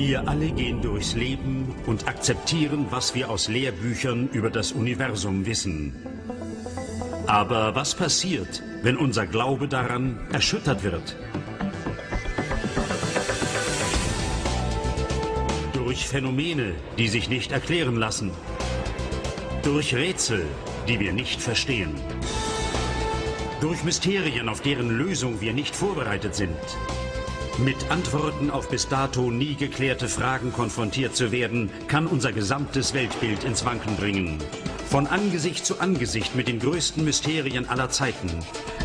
Wir alle gehen durchs Leben und akzeptieren, was wir aus Lehrbüchern über das Universum wissen. Aber was passiert, wenn unser Glaube daran erschüttert wird? Durch Phänomene, die sich nicht erklären lassen. Durch Rätsel, die wir nicht verstehen. Durch Mysterien, auf deren Lösung wir nicht vorbereitet sind. Mit Antworten auf bis dato nie geklärte Fragen konfrontiert zu werden, kann unser gesamtes Weltbild ins Wanken bringen. Von Angesicht zu Angesicht mit den größten Mysterien aller Zeiten.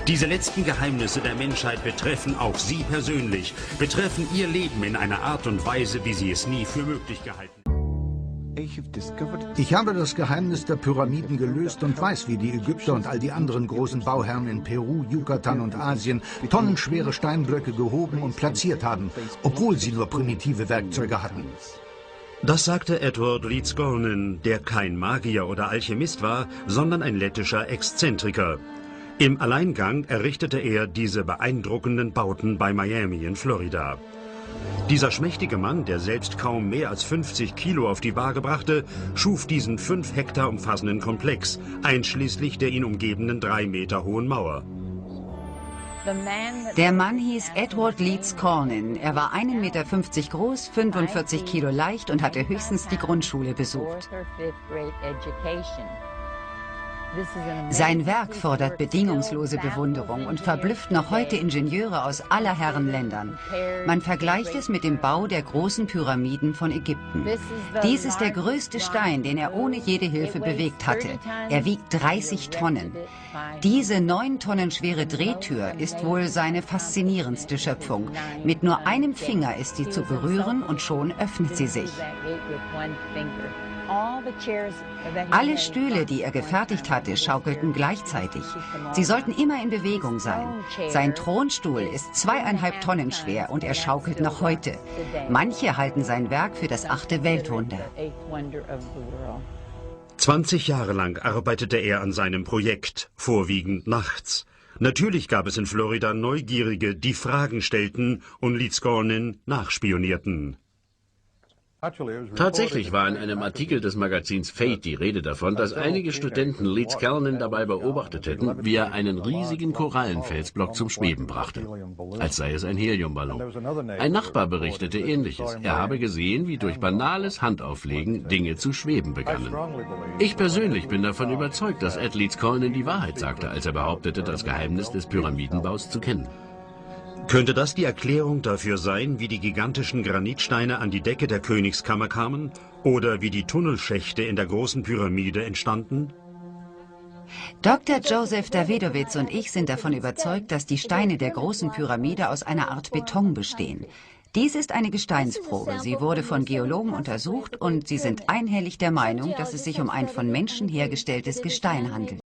Diese letzten Geheimnisse der Menschheit betreffen auch Sie persönlich, betreffen Ihr Leben in einer Art und Weise, wie Sie es nie für möglich gehalten haben. Ich habe das Geheimnis der Pyramiden gelöst und weiß, wie die Ägypter und all die anderen großen Bauherren in Peru, Yucatan und Asien tonnenschwere Steinblöcke gehoben und platziert haben, obwohl sie nur primitive Werkzeuge hatten. Das sagte Edward Leedskalnin, der kein Magier oder Alchemist war, sondern ein lettischer Exzentriker. Im Alleingang errichtete er diese beeindruckenden Bauten bei Miami in Florida. Dieser schmächtige Mann, der selbst kaum mehr als 50 Kilo auf die Waage brachte, schuf diesen 5 Hektar umfassenden Komplex, einschließlich der ihn umgebenden 3 Meter hohen Mauer. Der Mann hieß Edward Leedskalnin. Er war 1,50 Meter groß, 45 Kilo leicht und hatte höchstens die Grundschule besucht. Sein Werk fordert bedingungslose Bewunderung und verblüfft noch heute Ingenieure aus aller Herren Ländern. Man vergleicht es mit dem Bau der großen Pyramiden von Ägypten. Dies ist der größte Stein, den er ohne jede Hilfe bewegt hatte. Er wiegt 30 Tonnen. Diese 9 Tonnen schwere Drehtür ist wohl seine faszinierendste Schöpfung. Mit nur einem Finger ist sie zu berühren und schon öffnet sie sich. Alle Stühle, die er gefertigt hatte, schaukelten gleichzeitig. Sie sollten immer in Bewegung sein. Sein Thronstuhl ist 2,5 Tonnen schwer und er schaukelt noch heute. Manche halten sein Werk für das 8. Weltwunder. 20 Jahre lang arbeitete er an seinem Projekt, vorwiegend nachts. Natürlich gab es in Florida Neugierige, die Fragen stellten und Leedskalnin nachspionierten. Tatsächlich war in einem Artikel des Magazins Fate die Rede davon, dass einige Studenten Leedskalnin dabei beobachtet hätten, wie er einen riesigen Korallenfelsblock zum Schweben brachte, als sei es ein Heliumballon. Ein Nachbar berichtete Ähnliches. Er habe gesehen, wie durch banales Handauflegen Dinge zu schweben begannen. Ich persönlich bin davon überzeugt, dass Ed Leedskalnin die Wahrheit sagte, als er behauptete, das Geheimnis des Pyramidenbaus zu kennen. Könnte das die Erklärung dafür sein, wie die gigantischen Granitsteine an die Decke der Königskammer kamen? Oder wie die Tunnelschächte in der großen Pyramide entstanden? Dr. Joseph Davidowitz und ich sind davon überzeugt, dass die Steine der großen Pyramide aus einer Art Beton bestehen. Dies ist eine Gesteinsprobe. Sie wurde von Geologen untersucht und sie sind einhellig der Meinung, dass es sich um ein von Menschen hergestelltes Gestein handelt.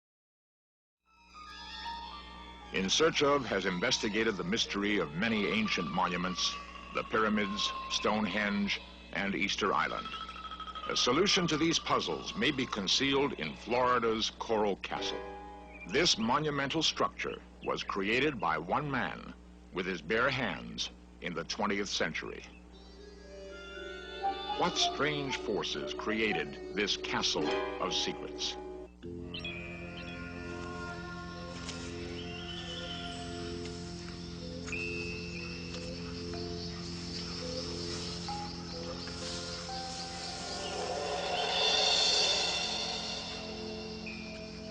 In Search Of has investigated the mystery of many ancient monuments, the pyramids, Stonehenge, and Easter Island. A solution to these puzzles may be concealed in Florida's Coral Castle. This monumental structure was created by one man with his bare hands in the 20th century. What strange forces created this castle of secrets?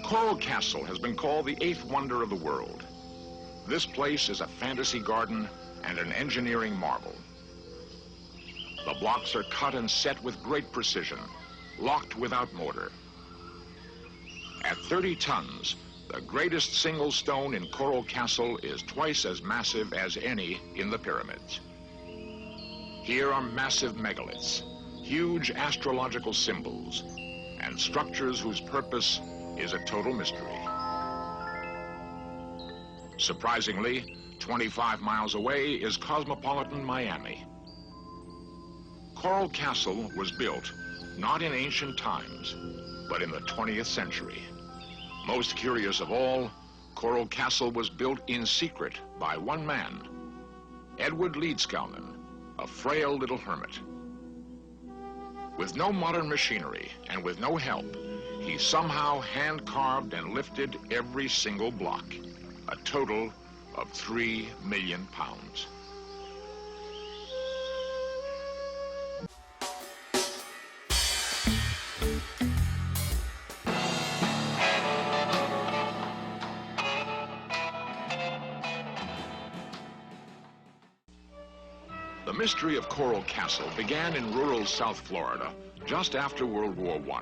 Coral Castle has been called the 8th wonder of the world. This place is a fantasy garden and an engineering marvel. The blocks are cut and set with great precision, locked without mortar. At 30 tons, the greatest single stone in Coral Castle is twice as massive as any in the pyramids. Here are massive megaliths, huge astrological symbols, and structures whose purpose is a total mystery. Surprisingly, 25 miles away is cosmopolitan Miami. Coral Castle was built not in ancient times, but in the 20th century. Most curious of all, Coral Castle was built in secret by one man, Edward Leedskalnin, a frail little hermit. With no modern machinery and with no help, he somehow hand-carved and lifted every single block, a total of 3 million pounds. The mystery of Coral Castle began in rural South Florida just after World War I.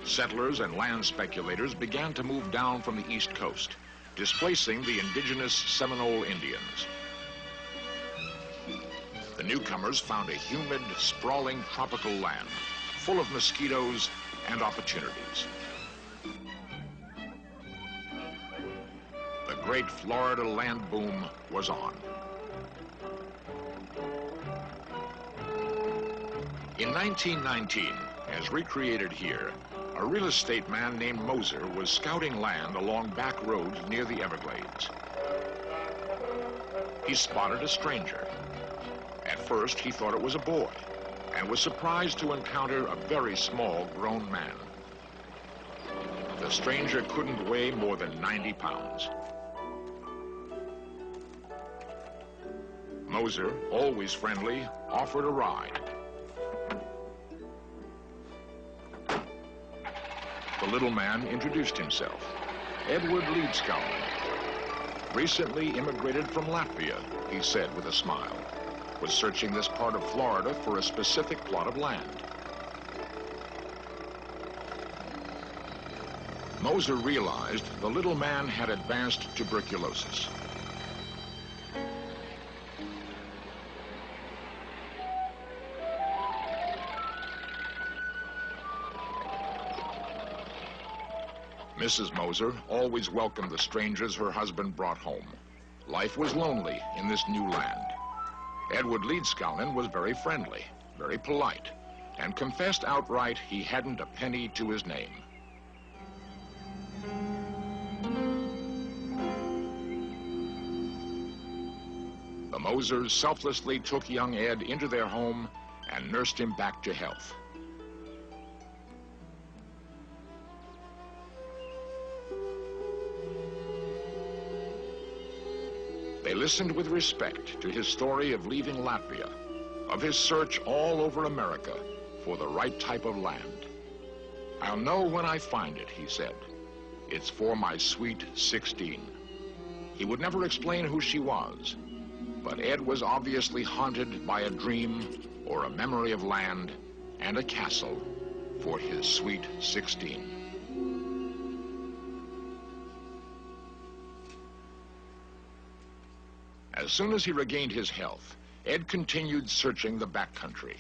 Settlers and land speculators began to move down from the East Coast, displacing the indigenous Seminole Indians. The newcomers found a humid, sprawling tropical land, full of mosquitoes and opportunities. The great Florida land boom was on. In 1919, as recreated here, a real estate man named Moser was scouting land along back roads near the Everglades. He spotted a stranger. At first, he thought it was a boy and was surprised to encounter a very small grown man. The stranger couldn't weigh more than 90 pounds. Moser, always friendly, offered a ride. The little man introduced himself, Edward Leedskalnin. Recently immigrated from Latvia, he said with a smile. Was searching this part of Florida for a specific plot of land. Moser realized the little man had advanced tuberculosis. Mrs. Moser always welcomed the strangers her husband brought home. Life was lonely in this new land. Edward Leedskalnin was very friendly, very polite, and confessed outright he hadn't a penny to his name. The Mosers selflessly took young Ed into their home and nursed him back to health. They listened with respect to his story of leaving Latvia, of his search all over America for the right type of land. I'll know when I find it, he said. It's for my sweet 16. He would never explain who she was, but Ed was obviously haunted by a dream or a memory of land and a castle for his sweet 16. As soon as he regained his health, Ed continued searching the backcountry.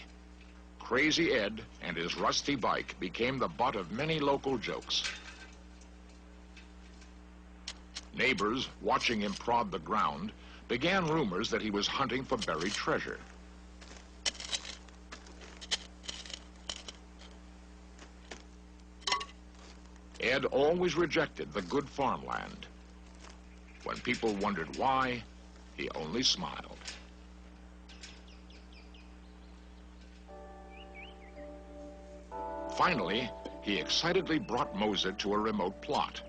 Crazy Ed and his rusty bike became the butt of many local jokes. Neighbors, watching him prod the ground, began rumors that he was hunting for buried treasure. Ed always rejected the good farmland. When people wondered why, he only smiled. Finally, he excitedly brought Moser to a remote plot.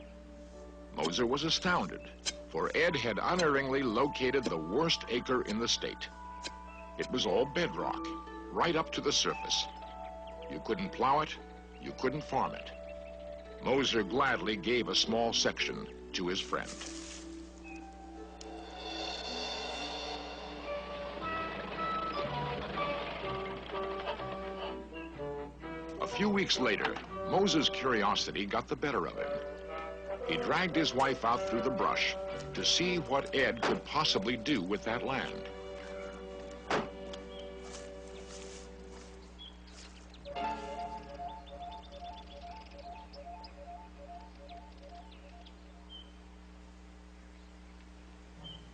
Moser was astounded, for Ed had unerringly located the worst acre in the state. It was all bedrock, right up to the surface. You couldn't plow it, you couldn't farm it. Moser gladly gave a small section to his friend. A few weeks later, Moser's curiosity got the better of him. He dragged his wife out through the brush to see what Ed could possibly do with that land.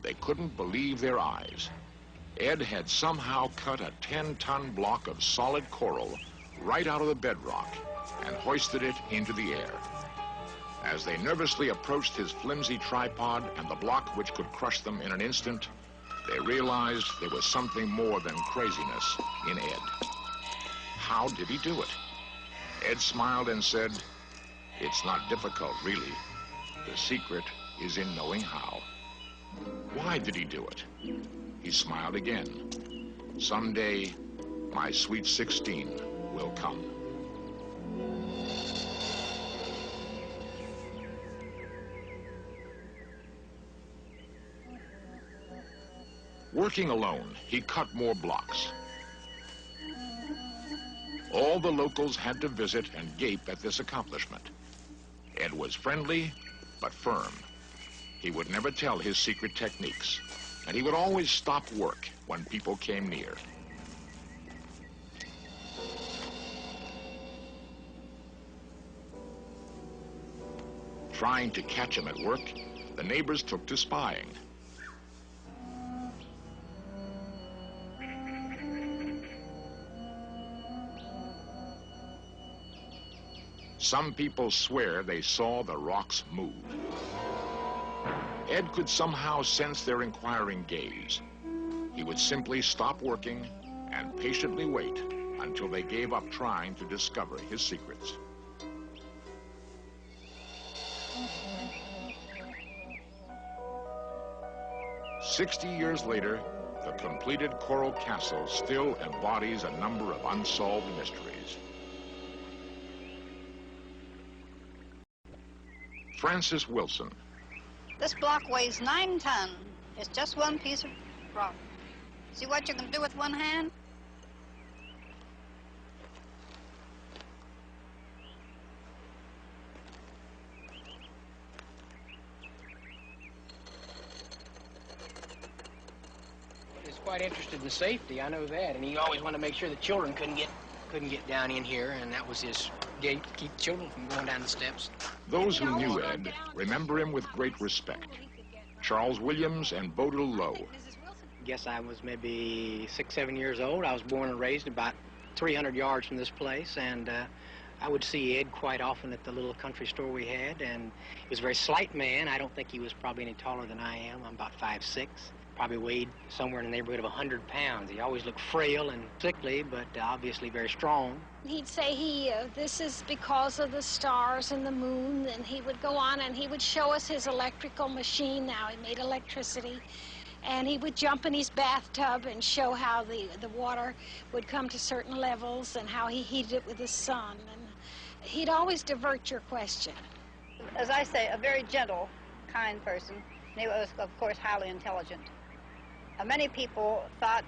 They couldn't believe their eyes. Ed had somehow cut a 10-ton block of solid coral right out of the bedrock and hoisted it into the air. As they nervously approached his flimsy tripod and the block which could crush them in an instant, They realized there was something more than craziness in Ed. How did he do it? Ed smiled and said, "It's not difficult, really. The secret is in knowing how." Why did he do it? He smiled again. "Someday, my sweet 16 will come." Working alone, he cut more blocks. All the locals had to visit and gape at this accomplishment. Ed was friendly, but firm. He would never tell his secret techniques, and he would always stop work when people came near. Trying to catch him at work, the neighbors took to spying. Some people swear they saw the rocks move. Ed could somehow sense their inquiring gaze. He would simply stop working and patiently wait until they gave up trying to discover his secrets. "60 years later, the completed Coral Castle still embodies a number of unsolved mysteries. Francis Wilson. This block weighs 9 tons. It's just one piece of rock. See what you can do with one hand? He's quite interested in safety, I know that, and he always wanted to make sure the children couldn't get down in here, and that was his gate to keep children from going down the steps. Those who knew Ed remember him with great respect. Charles Williams and Bodil Lowe. I guess I was maybe 6, 7 years old. I was born and raised about 300 yards from this place, and I would see Ed quite often at the little country store we had, and he was a very slight man. I don't think he was probably any taller than I am. I'm about 5'6". Probably weighed somewhere in the neighborhood of 100 pounds. He always looked frail and sickly, but obviously very strong. He'd say this is because of the stars and the moon, and he would go on and he would show us his electrical machine. Now he made electricity, and he would jump in his bathtub and show how the water would come to certain levels and how he heated it with the sun. And he'd always divert your question. As I say, a very gentle, kind person. And he was, of course, highly intelligent. Many people thought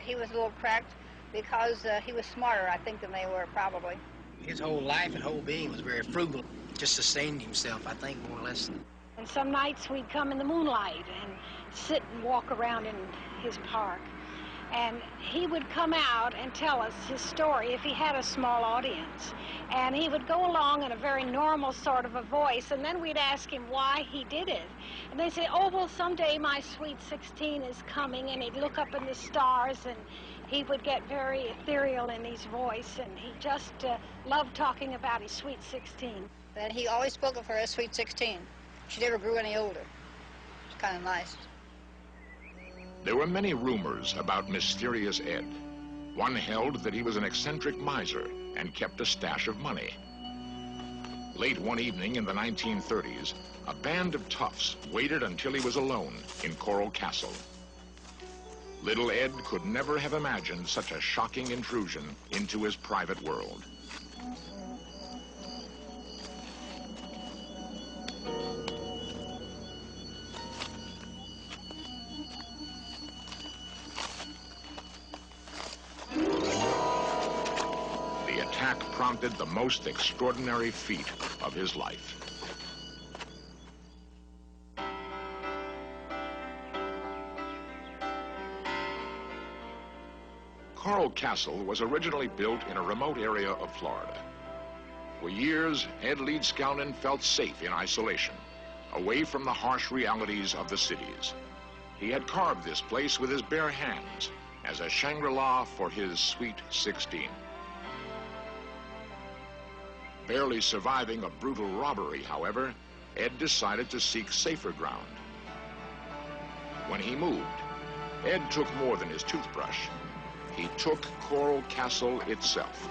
he was a little cracked because he was smarter, I think, than they were, probably. His whole life and whole being was very frugal. Just sustained himself, I think, more or less. And some nights we'd come in the moonlight and sit and walk around in his park. And he would come out and tell us his story if he had a small audience. And he would go along in a very normal sort of a voice, and then we'd ask him why he did it. And they'd say, "Oh, well, someday my sweet 16 is coming," and he'd look up in the stars, and he would get very ethereal in his voice, and he just loved talking about his sweet 16. And he always spoke of her as sweet 16. She never grew any older. It's kind of nice. There were many rumors about mysterious Ed. One held that he was an eccentric miser and kept a stash of money. Late one evening in the 1930s, a band of toughs waited until he was alone in Coral Castle. Little Ed could never have imagined such a shocking intrusion into his private world. The attack prompted the most extraordinary feat of his life. Coral Castle was originally built in a remote area of Florida. For years, Ed Leedskalnin felt safe in isolation, away from the harsh realities of the cities. He had carved this place with his bare hands as a Shangri-La for his sweet 16. Barely surviving a brutal robbery, however, Ed decided to seek safer ground. When he moved, Ed took more than his toothbrush. He took Coral Castle itself.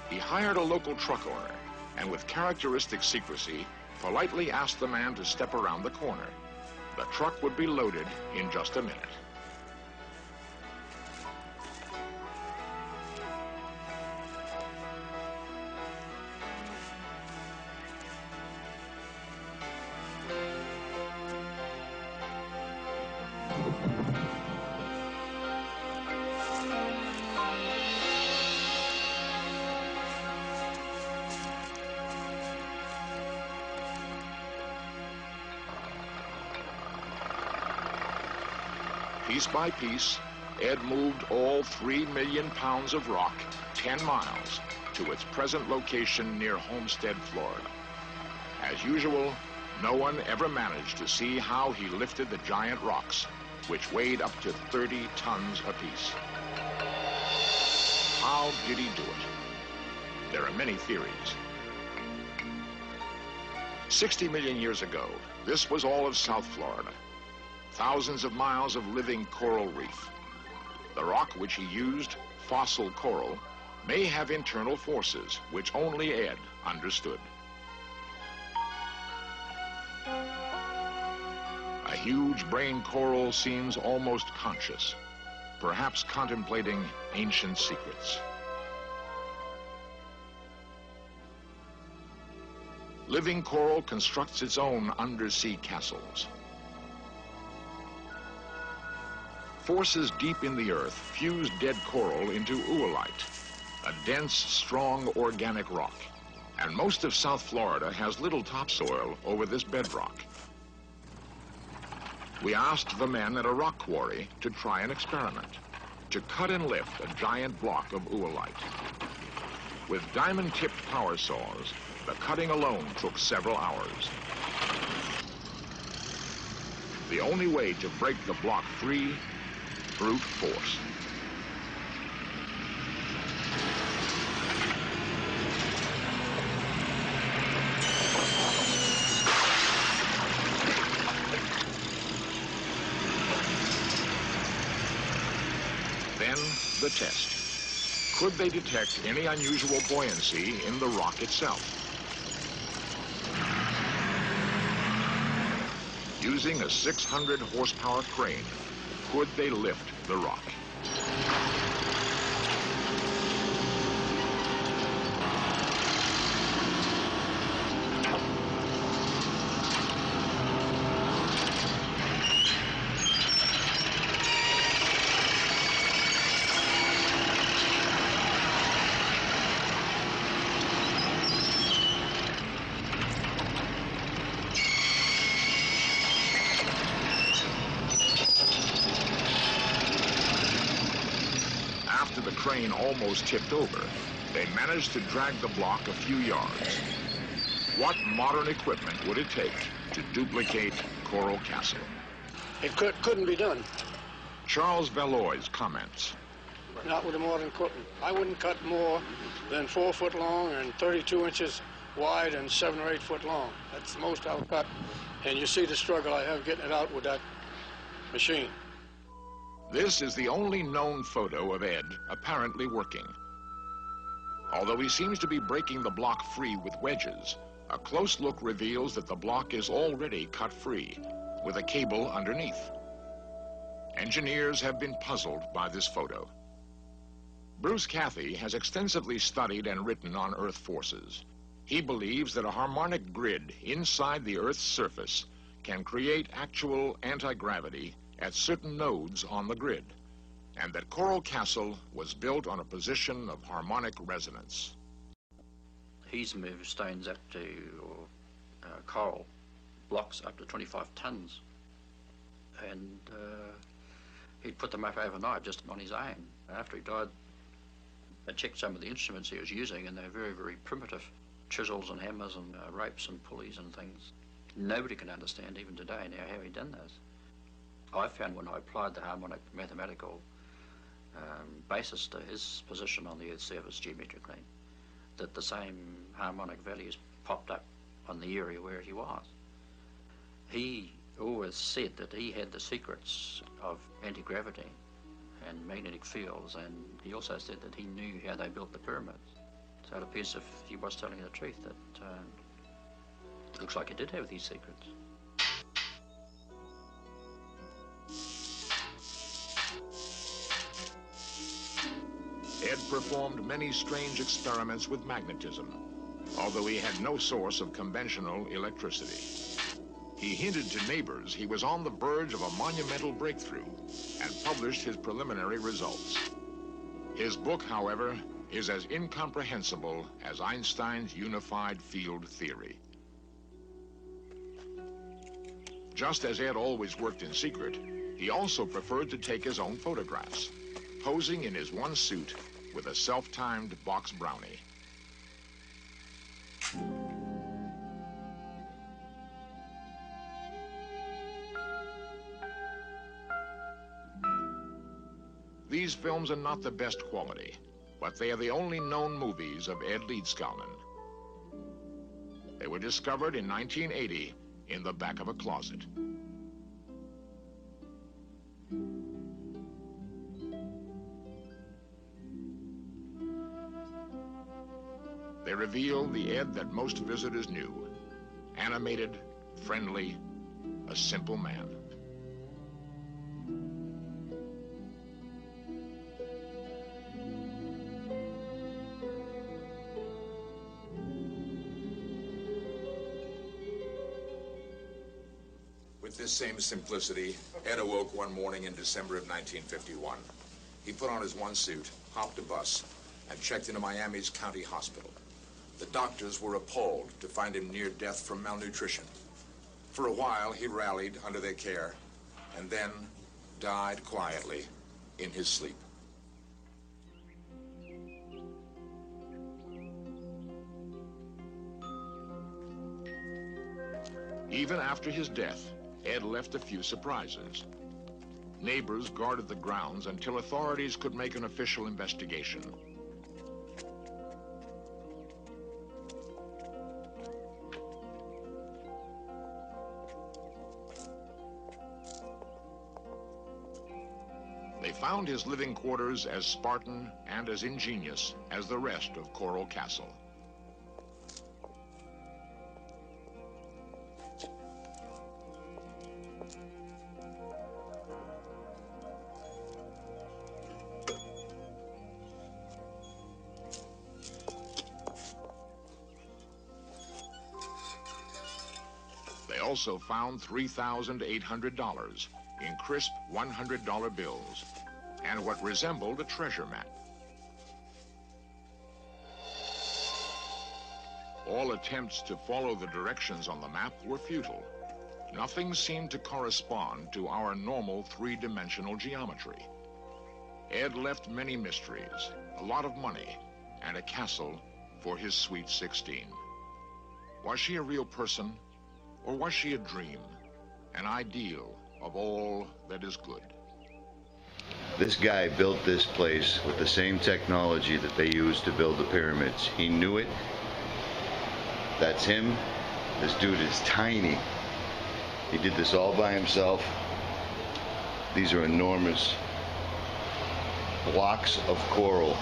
He hired a local truck owner, and with characteristic secrecy, politely asked the man to step around the corner. The truck would be loaded in just a minute. Piece by piece, Ed moved all 3 million pounds of rock 10 miles to its present location near Homestead, Florida. As usual, no one ever managed to see how he lifted the giant rocks, which weighed up to 30 tons apiece. How did he do it? There are many theories. 60 million years ago, this was all of South Florida. Thousands of miles of living coral reef. The rock which he used, fossil coral, may have internal forces which only Ed understood. A huge brain coral seems almost conscious, perhaps contemplating ancient secrets. Living coral constructs its own undersea castles. Forces deep in the earth fuse dead coral into oolite, a dense, strong organic rock. And most of South Florida has little topsoil over this bedrock. We asked the men at a rock quarry to try an experiment, to cut and lift a giant block of oolite. With diamond-tipped power saws, the cutting alone took several hours. The only way to break the block free, brute force. Then the test. Could they detect any unusual buoyancy in the rock itself? Using a 600 horsepower crane, could they lift the rock? Crane almost tipped over, they managed to drag the block a few yards. What modern equipment would it take to duplicate Coral Castle? It couldn't be done. Charles Valois comments. Not with the modern equipment. I wouldn't cut more than 4 foot long and 32 inches wide and 7 or 8 foot long. That's the most I'll cut. And you see the struggle I have getting it out with that machine. This is the only known photo of Ed apparently working. Although he seems to be breaking the block free with wedges, a close look reveals that the block is already cut free, with a cable underneath. Engineers have been puzzled by this photo. Bruce Cathy has extensively studied and written on Earth forces. He believes that a harmonic grid inside the Earth's surface can create actual anti-gravity at certain nodes on the grid, and that Coral Castle was built on a position of harmonic resonance. He's moved stones up to, coral blocks up to 25 tons, and he'd put them up overnight just on his own. After he died, I checked some of the instruments he was using, and they're very, very primitive. Chisels and hammers and ropes and pulleys and things. Nobody can understand even today now how he done those. I found when I applied the harmonic mathematical basis to his position on the Earth's surface geometrically, that the same harmonic values popped up on the area where he was. He always said that he had the secrets of anti-gravity and magnetic fields, and he also said that he knew how they built the pyramids. So it appears if he was telling the truth, that it looks like he did have these secrets. Ed performed many strange experiments with magnetism, although he had no source of conventional electricity. He hinted to neighbors he was on the verge of a monumental breakthrough and published his preliminary results. His book, however, is as incomprehensible as Einstein's unified field theory. Just as Ed always worked in secret, he also preferred to take his own photographs, posing in his one suit with a self-timed box brownie. These films are not the best quality, but they are the only known movies of Ed Leedskalnin. They were discovered in 1980 in the back of a closet. They reveal the Ed that most visitors knew. Animated, friendly, a simple man. With this same simplicity, Ed awoke one morning in December of 1951. He put on his one suit, hopped a bus, and checked into Miami's county hospital. The doctors were appalled to find him near death from malnutrition. For a while, he rallied under their care, and then died quietly in his sleep. Even after his death, Ed left a few surprises. Neighbors guarded the grounds until authorities could make an official investigation. They found his living quarters as Spartan and as ingenious as the rest of Coral Castle. They also found $3,800 in crisp $100 bills and what resembled a treasure map. All attempts to follow the directions on the map were futile. Nothing seemed to correspond to our normal three-dimensional geometry. Ed left many mysteries, a lot of money, and a castle for his sweet 16. Was she a real person, or was she a dream, an ideal of all that is good? This guy built this place with the same technology that they used to build the pyramids. He knew it. That's him. This dude is tiny. He did this all by himself. These are enormous blocks of coral.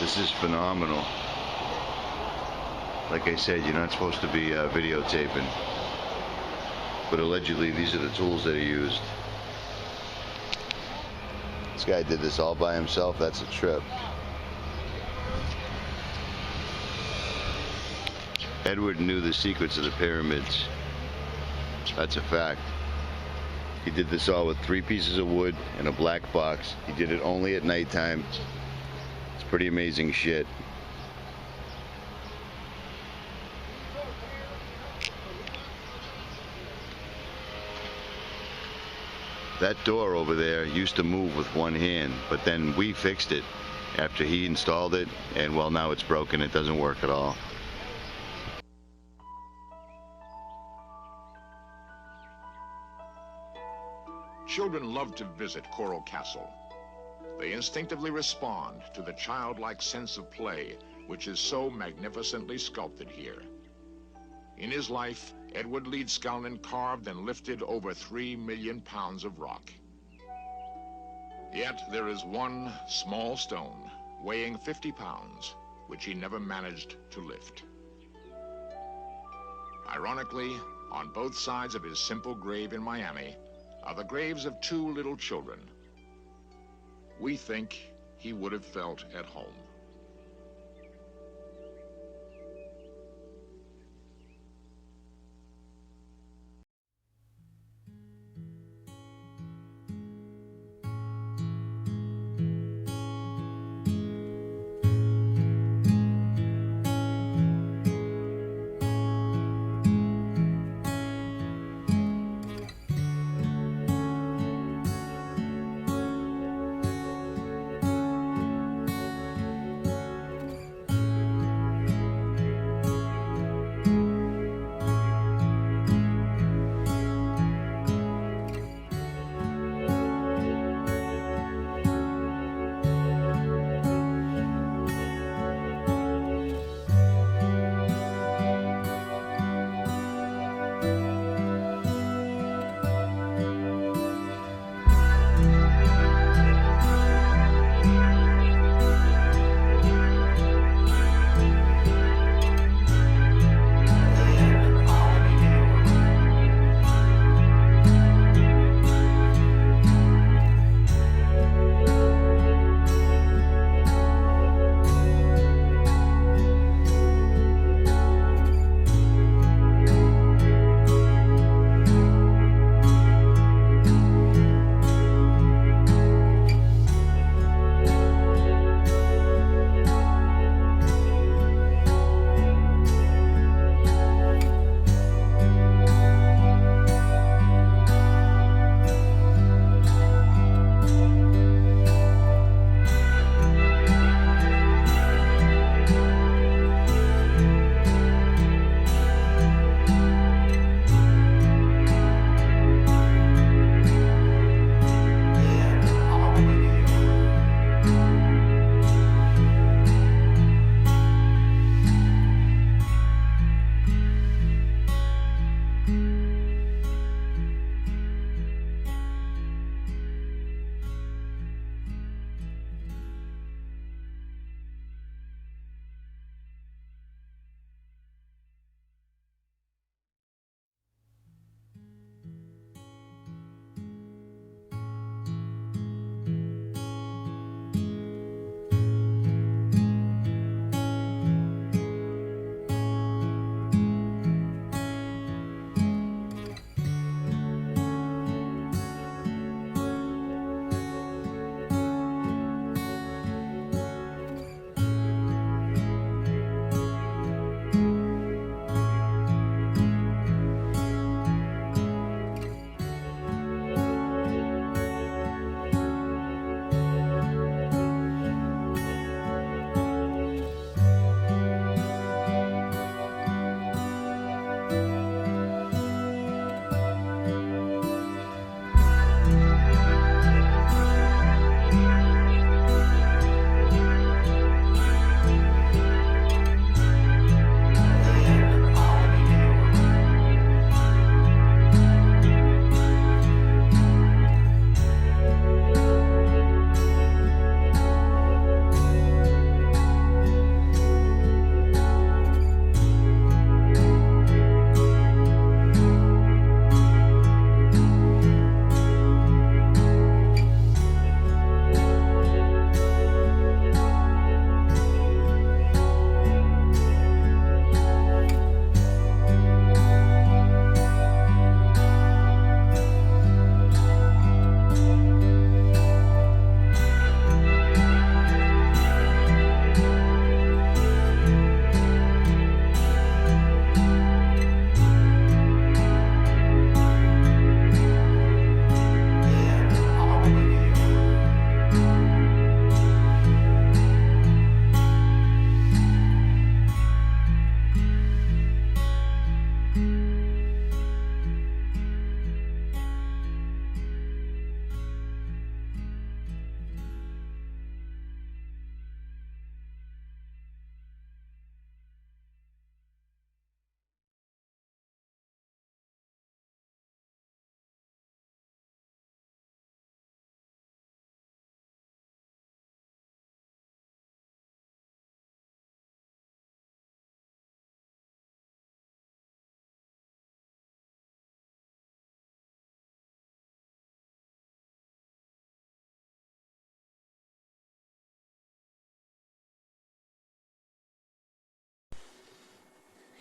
This is phenomenal. Like I said, you're not supposed to be videotaping, but allegedly these are the tools that he used. This guy did this all by himself. That's a trip. Edward knew the secrets of the pyramids. That's a fact. He did this all with 3 pieces of wood and a black box. He did it only at nighttime. It's pretty amazing shit. That door over there used to move with one hand, but then we fixed it after he installed it, and well, now it's broken. It doesn't work at all. Children love to visit Coral Castle. They instinctively respond to the childlike sense of play which is so magnificently sculpted here. In his life, Edward Leedskalnin carved and lifted over 3 million pounds of rock. Yet there is one small stone weighing 50 pounds, which he never managed to lift. Ironically, on both sides of his simple grave in Miami are the graves of 2 little children. We think he would have felt at home.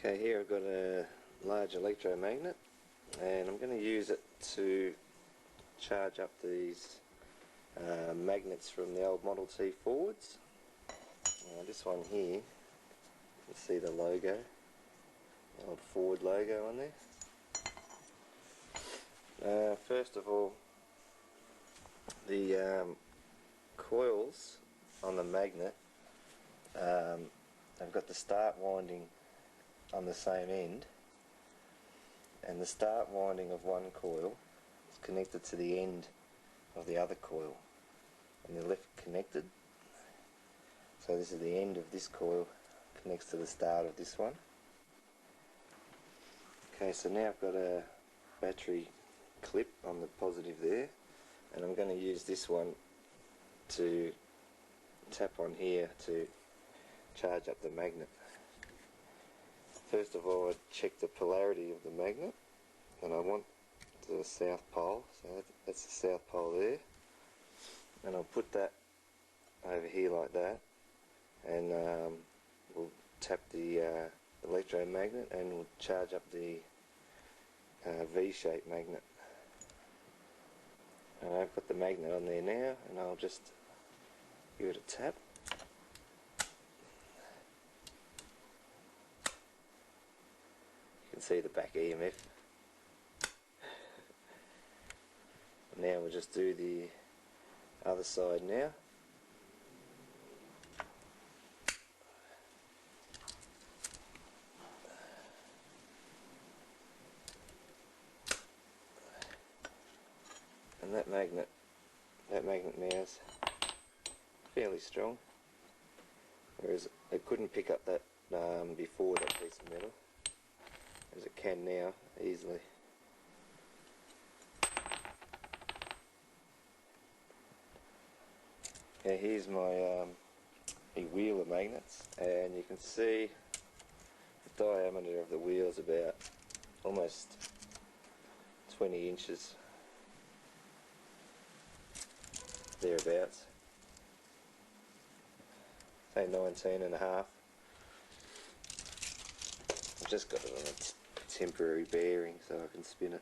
Okay, here I've got a large electromagnet, and I'm going to use it to charge up these magnets from the old Model T Fords. This one here, you can see the logo, the old Ford logo on there. First of all, the coils on the magnet, they've got the start winding on the same end, and the start winding of one coil is connected to the end of the other coil, and they're left connected. So this is the end of this coil, connects to the start of this one. Okay, so now I've got a battery clip on the positive there, and I'm going to use this one to tap on here to charge up the magnet. First of all, I check the polarity of the magnet, and I want the south pole, so that's the south pole there, and I'll put that over here like that, and we'll tap the electromagnet and we'll charge up the V-shaped magnet. And I've got the magnet on there now, and I'll just give it a tap. You can see the back EMF. Now we'll just do the other side now. And that magnet now is fairly strong, whereas it couldn't pick up that before, that piece of metal, as it can now easily. Okay, here's my wheel of magnets, and you can see the diameter of the wheel is about almost 20 inches. Thereabouts, say 19 and a half. I've just got it on a temporary bearing so I can spin it.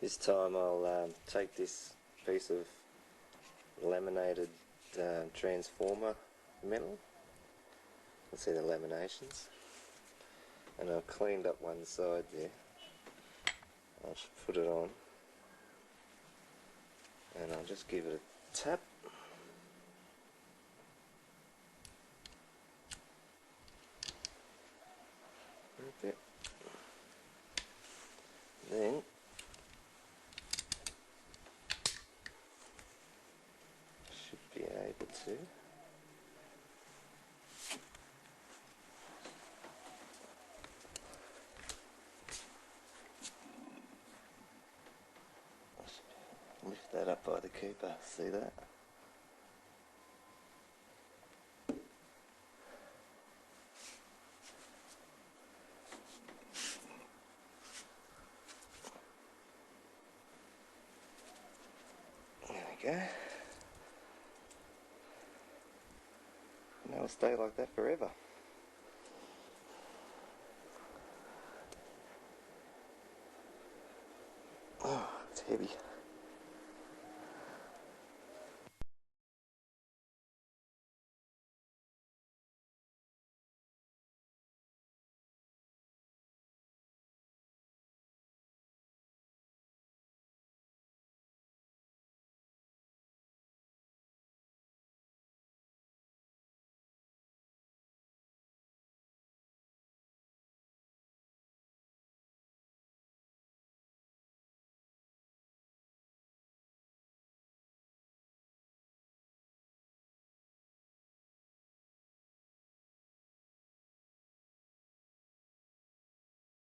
This time I'll take this piece of laminated transformer metal. You can see the laminations. And I've cleaned up one side there. I'll just put it on, and I'll just give it a tap. Okay. Then should be able to. Lift that up by the keeper, see that? There we go. And that'll stay like that forever. Oh, it's heavy.